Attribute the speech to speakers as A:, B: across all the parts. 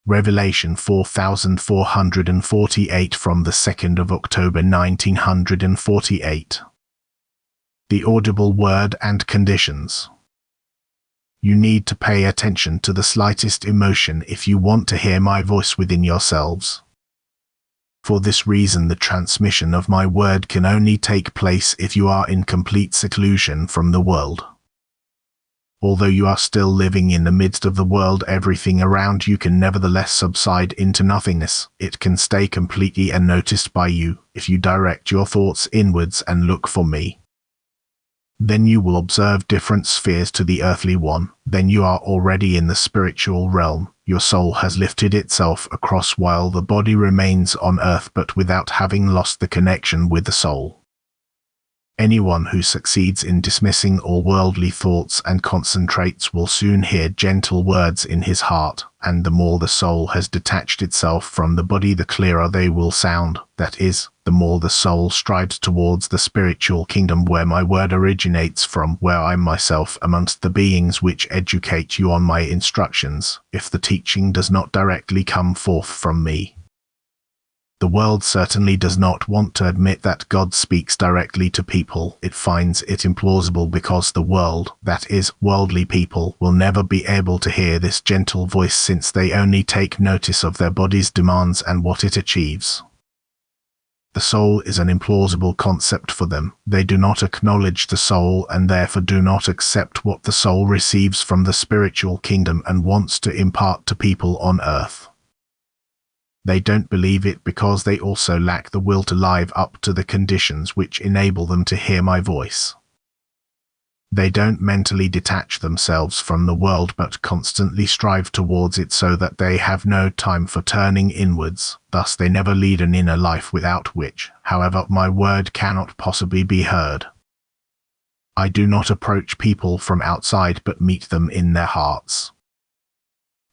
A: Revelation 4448 from the 2nd of October 1948. The audible word and conditions. You need to pay attention to the slightest emotion if you want to hear my voice within yourselves. For this reason, the transmission of my word can only take place if you are in complete seclusion from the world. Although you are still living in the midst of the world, everything around you can nevertheless subside into nothingness. It can stay completely unnoticed by you if you direct your thoughts inwards and look for me. Then you will observe different spheres to the earthly one. Then you are already in the spiritual realm. Your soul has lifted itself across while the body remains on earth, but without having lost the connection with the soul. Anyone who succeeds in dismissing all worldly thoughts and concentrates will soon hear gentle words in his heart, and the more the soul has detached itself from the body, the clearer they will sound. That is, the more the soul strides towards the spiritual kingdom where my word originates from, where I myself amongst the beings which educate you on my instructions, if the teaching does not directly come forth from me. The world certainly does not want to admit that God speaks directly to people. It finds it implausible because the world, that is, worldly people, will never be able to hear this gentle voice, since they only take notice of their body's demands and what it achieves. The soul is an implausible concept for them. They do not acknowledge the soul and therefore do not accept what the soul receives from the spiritual kingdom and wants to impart to people on earth. They don't believe it because they also lack the will to live up to the conditions which enable them to hear my voice. They don't mentally detach themselves from the world but constantly strive towards it so that they have no time for turning inwards. Thus they never lead an inner life without which, however, my word cannot possibly be heard. I do not approach people from outside but meet them in their hearts.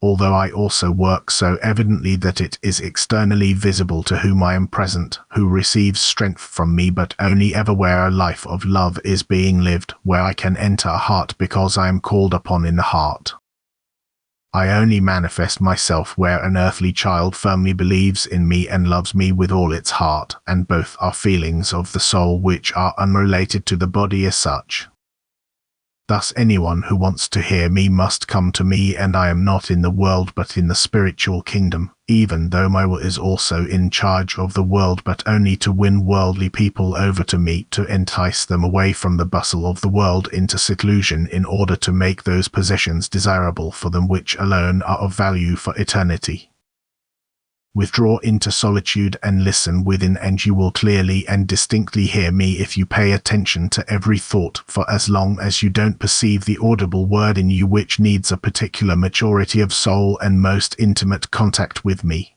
A: Although I also work so evidently that it is externally visible to whom I am present, who receives strength from me, but only ever where a life of love is being lived, where I can enter a heart because I am called upon in the heart. I only manifest myself where an earthly child firmly believes in me and loves me with all its heart, and both are feelings of the soul which are unrelated to the body as such. Thus anyone who wants to hear me must come to me, and I am not in the world but in the spiritual kingdom, even though my will is also in charge of the world, but only to win worldly people over to me, to entice them away from the bustle of the world into seclusion in order to make those possessions desirable for them which alone are of value for eternity. Withdraw into solitude and listen within, and you will clearly and distinctly hear me if you pay attention to every thought, for as long as you don't perceive the audible word in you which needs a particular maturity of soul and most intimate contact with me.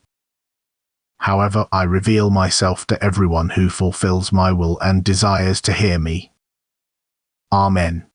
A: However, I reveal myself to everyone who fulfills my will and desires to hear me. Amen.